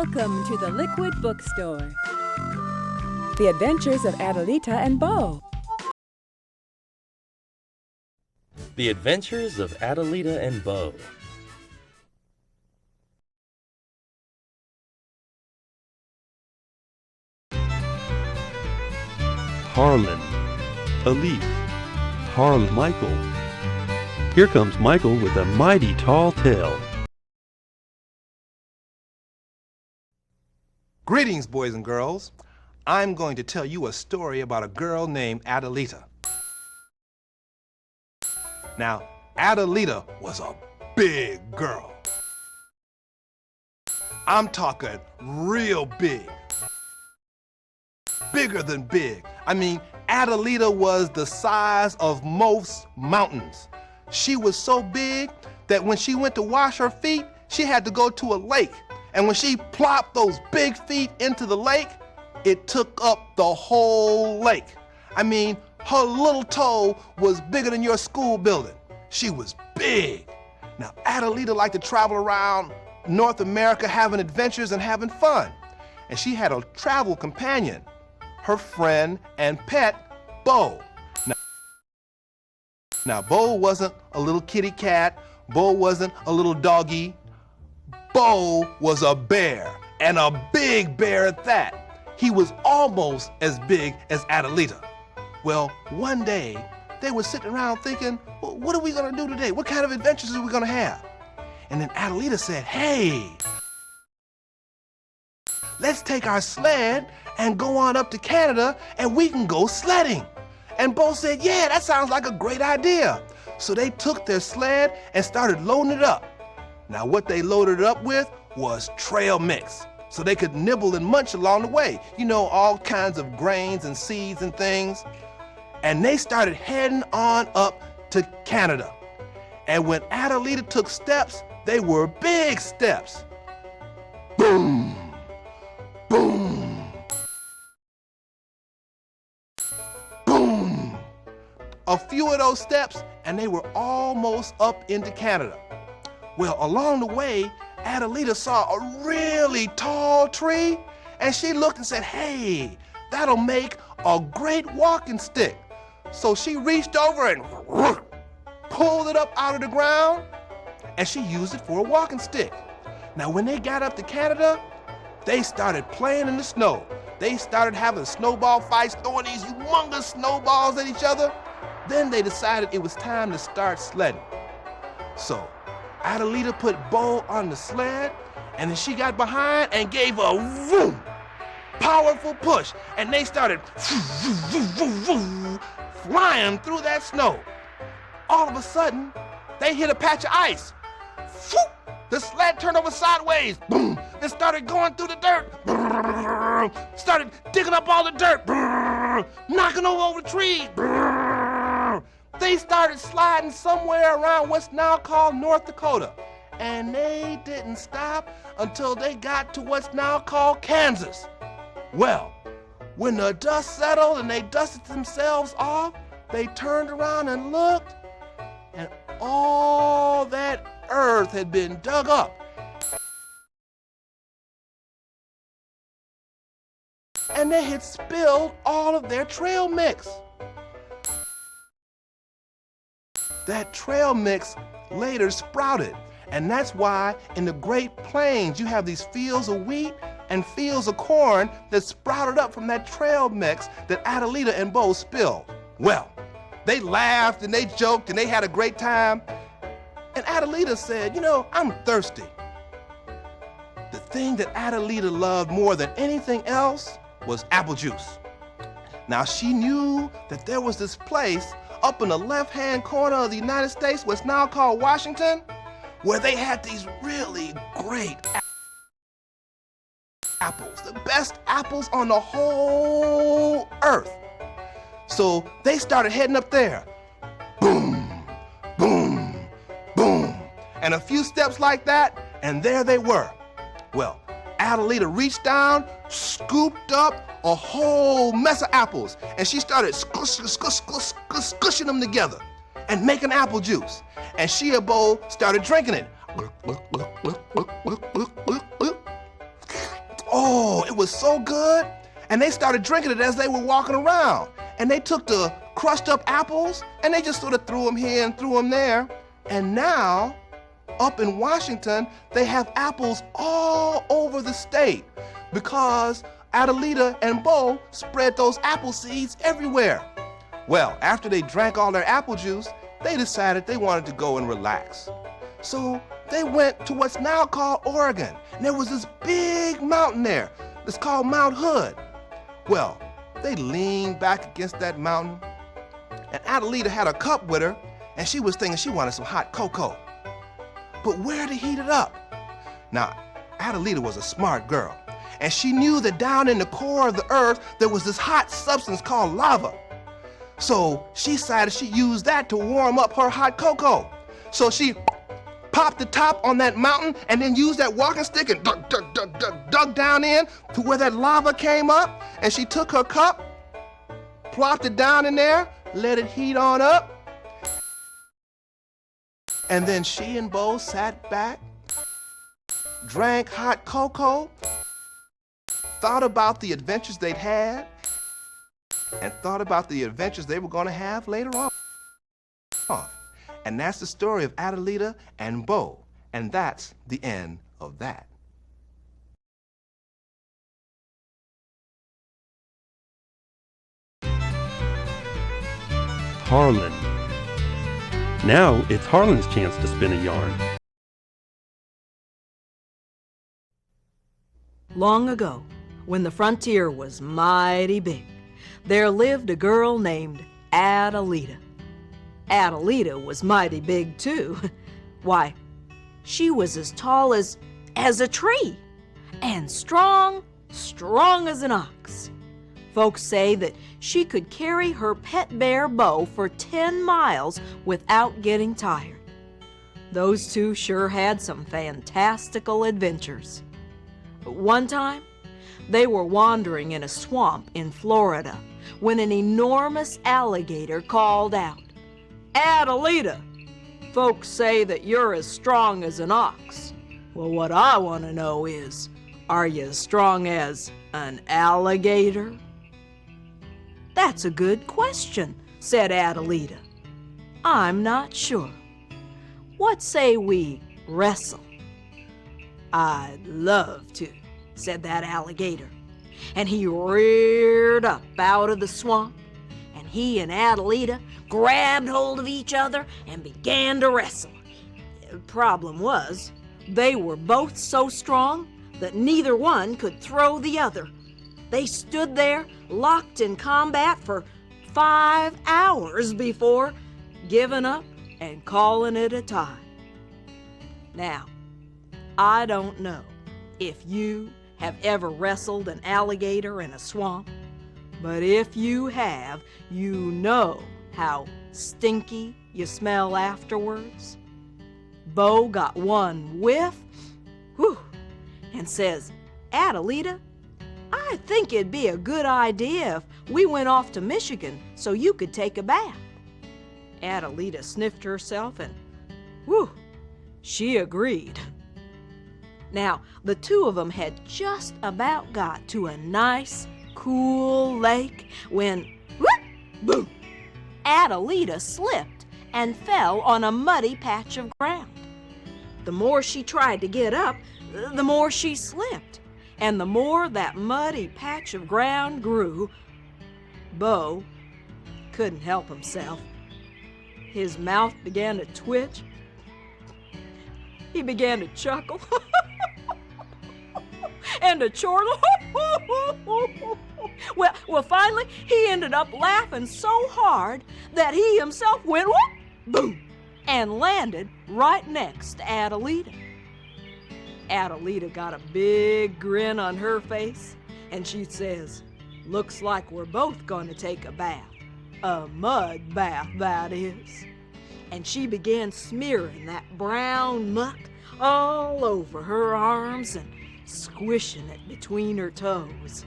Welcome to the Liquid Bookstore. The Adventures of Adelita and Bo. The Adventures of Adelita and Bo. Harlan, Elif, Harlan Michael. Here comes Michael with a mighty tall tale. Greetings, boys and girls. I'm going to tell you a story about a girl named Adelita. Now, Adelita was a big girl. I'm talking real big. Bigger than big. I mean, Adelita was the size of most mountains. She was so big that when she went to wash her feet, she had to go to a lake. And when she plopped those big feet into the lake, it took up the whole lake. I mean, her little toe was bigger than your school building. She was big. Now, Adelita liked to travel around North America having adventures and having fun. And she had a travel companion, her friend and pet, Bo. Now, Bo wasn't a little kitty cat. Bo wasn't a little doggy. Bo was a bear, and a big bear at that. He was almost as big as Adelita. Well, one day, they were sitting around thinking, well, what are we gonna do today? What kind of adventures are we gonna have? And then Adelita said, hey, let's take our sled and go on up to Canada and we can go sledding. And Bo said, yeah, that sounds like a great idea. So they took their sled and started loading it up. Now what they loaded it up with was trail mix, so they could nibble and munch along the way. You know, all kinds of grains and seeds and things. And they started heading on up to Canada. And when Adelita took steps, they were big steps. Boom, boom, boom. A few of those steps, and they were almost up into Canada. Well, along the way, Adelita saw a really tall tree, and she looked and said, hey, that'll make a great walking stick. So she reached over and pulled it up out of the ground, and she used it for a walking stick. Now, when they got up to Canada, they started playing in the snow. They started having snowball fights, throwing these humongous snowballs at each other. Then they decided it was time to start sledding. So Adelita put Bo on the sled, and then she got behind and gave a vroom, powerful push, and they started flying through that snow. All of a sudden, they hit a patch of ice. The sled turned over sideways. Boom! It started going through the dirt. Started digging up all the dirt. Knocking over trees. They started sliding somewhere around what's now called North Dakota. And they didn't stop until they got to what's now called Kansas. Well, when the dust settled and they dusted themselves off, they turned around and looked, and all that earth had been dug up. And they had spilled all of their trail mix. That trail mix later sprouted, and that's why in the Great Plains you have these fields of wheat and fields of corn that sprouted up from that trail mix that Adelita and Bo spilled. Well, they laughed and they joked and they had a great time. And Adelita said, you know, I'm thirsty. The thing that Adelita loved more than anything else was apple juice. Now she knew that there was this place up in the left-hand corner of the United States, what's now called Washington, where they had these really great apples, the best apples on the whole earth. So they started heading up there. Boom, boom, boom. And a few steps like that, and there they were. Well, Adelita reached down, scooped up a whole mess of apples, and she started squishing them together and making apple juice. And she and Bo started drinking it. Oh, it was so good. And they started drinking it as they were walking around. And they took the crushed up apples and they just sort of threw them here and threw them there. And now, up in Washington, they have apples all over the state because Adelita and Bo spread those apple seeds everywhere. Well, after they drank all their apple juice, they decided they wanted to go and relax. So they went to what's now called Oregon. And there was this big mountain there. It's called Mount Hood. Well, they leaned back against that mountain, and Adelita had a cup with her, and she was thinking she wanted some hot cocoa. But where to heat it up? Now, Adelita was a smart girl, and she knew that down in the core of the earth, there was this hot substance called lava. So she decided she'd use that to warm up her hot cocoa. So she popped the top on that mountain and then used that walking stick and dug down in to where that lava came up. And she took her cup, plopped it down in there, let it heat on up. And then she and Bo sat back, drank hot cocoa, thought about the adventures they'd had, and thought about the adventures they were going to have later on. And that's the story of Adelita and Bo. And that's the end of that. Harlan. Now it's Harlan's chance to spin a yarn. Long ago, when the frontier was mighty big, there lived a girl named Adelita. Adelita was mighty big too. Why, she was as tall as a tree, and strong as an ox. Folks say that she could carry her pet bear Bo for 10 miles without getting tired. Those two sure had some fantastical adventures. One time, they were wandering in a swamp in Florida when an enormous alligator called out, "Adelita, folks say that you're as strong as an ox. Well, what I want to know is, are you as strong as an alligator?" "That's a good question," said Adelita. "I'm not sure. What say we wrestle?" "I'd love to," said that alligator. And he reared up out of the swamp, and he and Adelita grabbed hold of each other and began to wrestle. The problem was, they were both so strong that neither one could throw the other. They stood there locked in combat for 5 hours before giving up and calling it a tie. Now, I don't know if you have ever wrestled an alligator in a swamp, but if you have, you know how stinky you smell afterwards. Bo got one whiff, and says, "Adelita, I think it'd be a good idea if we went off to Michigan so you could take a bath." Adelita sniffed herself and, she agreed. Now, the two of them had just about got to a nice, cool lake when, boom, Adelita slipped and fell on a muddy patch of ground. The more she tried to get up, the more she slipped. And the more that muddy patch of ground grew, Bo couldn't help himself. His mouth began to twitch. He began to chuckle and to chortle. Well, finally, he ended up laughing so hard that he himself went boom and landed right next to Adelita. Adelita got a big grin on her face, and she says, "Looks like we're both going to take a bath. A mud bath, that is." And she began smearing that brown muck all over her arms and squishing it between her toes.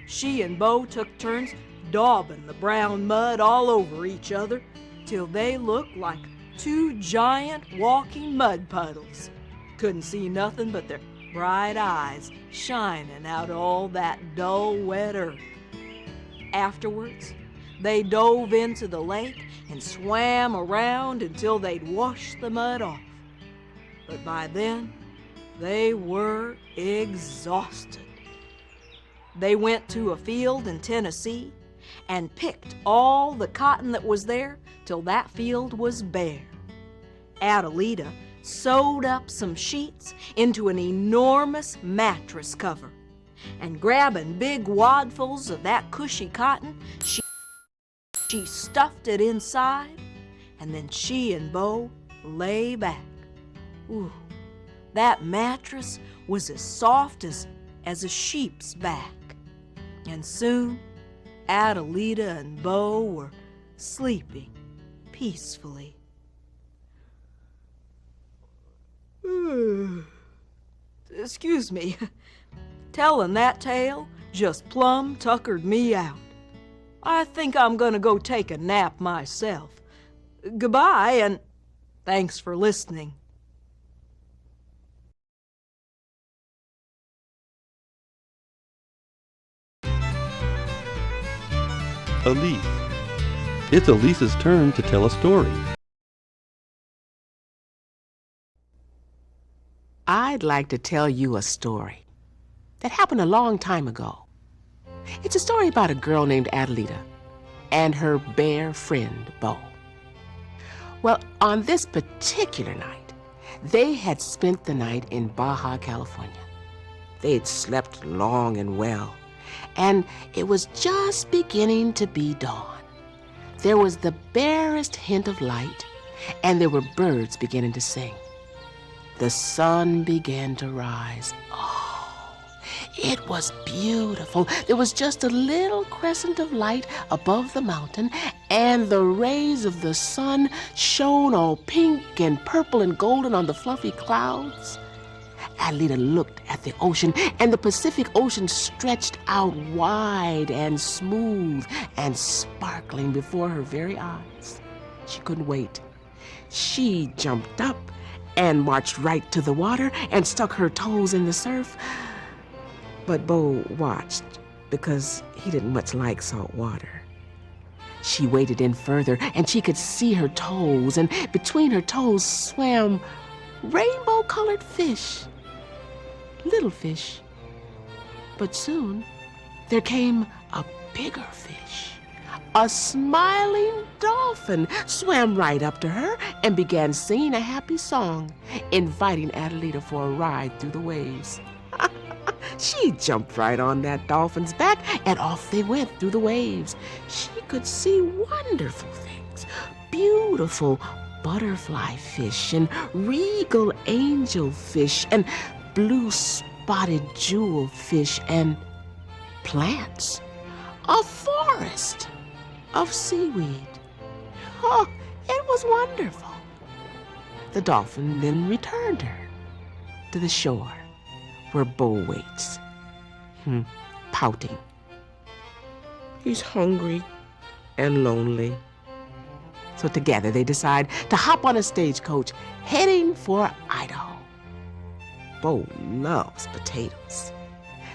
She and Bo took turns daubing the brown mud all over each other till they looked like two giant walking mud puddles. Couldn't see nothing but bright eyes shining out of all that dull, wet earth. Afterwards, they dove into the lake and swam around until they'd washed the mud off. But by then, they were exhausted. They went to a field in Tennessee and picked all the cotton that was there till that field was bare. Adelita sewed up some sheets into an enormous mattress cover, and grabbing big wadfuls of that cushy cotton, she stuffed it inside, and then she and Bo lay back. Ooh, that mattress was as soft as a sheep's back, and soon Adelita and Bo were sleeping peacefully. Excuse me, telling that tale just plumb tuckered me out. I think I'm gonna go take a nap myself. Goodbye, and thanks for listening. Elise. It's Elise's turn to tell a story. I'd like to tell you a story that happened a long time ago. It's a story about a girl named Adelita and her bear friend, Bo. Well, on this particular night, they had spent the night in Baja, California. They had slept long and well, and it was just beginning to be dawn. There was the barest hint of light, and there were birds beginning to sing. The sun began to rise. Oh, it was beautiful. There was just a little crescent of light above the mountain, and the rays of the sun shone all pink and purple and golden on the fluffy clouds. Adelita looked at the ocean, and the Pacific Ocean stretched out wide and smooth and sparkling before her very eyes. She couldn't wait. She jumped up and marched right to the water and stuck her toes in the surf. But Bo watched because he didn't much like salt water. She waded in further, and she could see her toes, and between her toes swam rainbow-colored fish. Little fish. But soon there came a bigger fish. A smiling dolphin swam right up to her and began singing a happy song, inviting Adelita for a ride through the waves. She jumped right on that dolphin's back, and off they went through the waves. She could see wonderful things, beautiful butterfly fish and regal angelfish and blue-spotted jewelfish and plants, a forest of seaweed. Oh, it was wonderful. The dolphin then returned her to the shore where Bo waits, pouting. He's hungry and lonely. So together they decide to hop on a stagecoach heading for Idaho. Bo loves potatoes.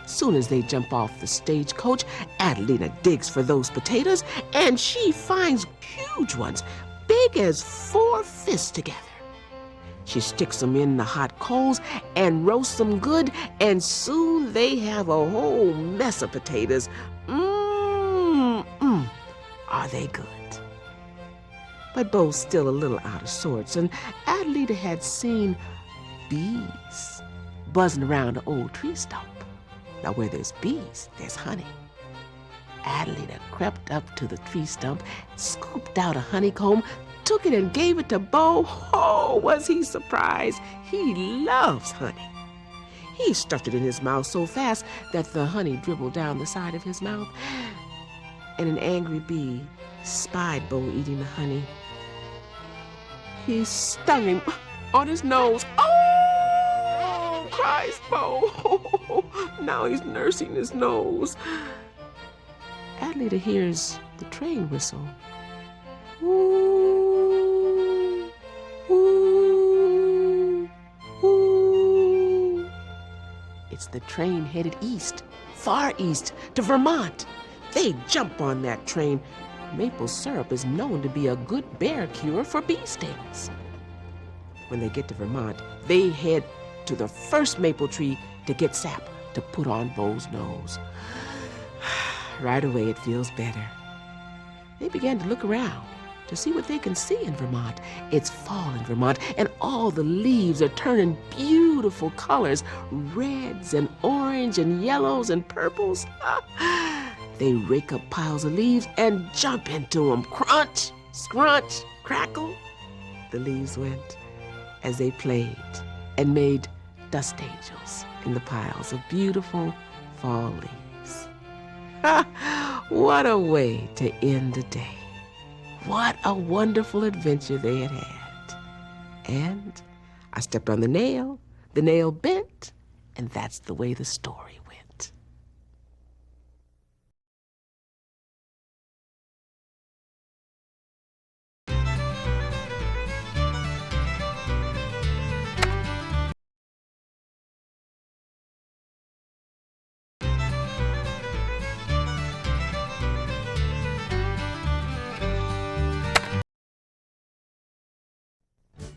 Soon as they jump off the stagecoach, Adelita digs for those potatoes, and she finds huge ones, big as 4 fists together. She sticks them in the hot coals and roasts them good, and soon they have a whole mess of potatoes. Are they good? But Bo's still a little out of sorts, and Adelita had seen bees buzzing around an old tree stump. Now, where there's bees, there's honey. Adelita crept up to the tree stump, scooped out a honeycomb, took it and gave it to Bo. Oh, was he surprised? He loves honey. He stuffed it in his mouth so fast that the honey dribbled down the side of his mouth, and an angry bee spied Bo eating the honey. He stung him on his nose. Oh, cries Bo. Now he's nursing his nose. Adelita hears the train whistle. Ooh, ooh, ooh. the train headed east, far east, to Vermont. They jump on that train. Maple syrup is known to be a good bear cure for bee stings. When they get to Vermont, they head to the first maple tree to get sap to put on Bo's nose. Right away, it feels better. They began to look around to see what they can see in Vermont. It's fall in Vermont, and all the leaves are turning beautiful colors, reds and orange and yellows and purples. They rake up piles of leaves and jump into them. Crunch, scrunch, crackle. The leaves went as they played and made dust angels in the piles of beautiful fall leaves. What a way to end the day. What a wonderful adventure they had had. And I stepped on the nail bent, and that's the way the story went.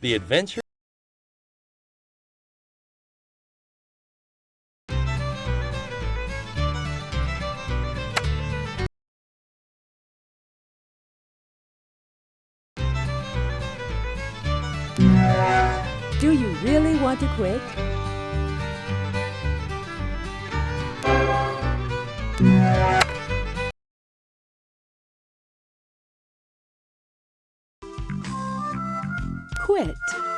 The Adventure. Do you really want to quit? Quit.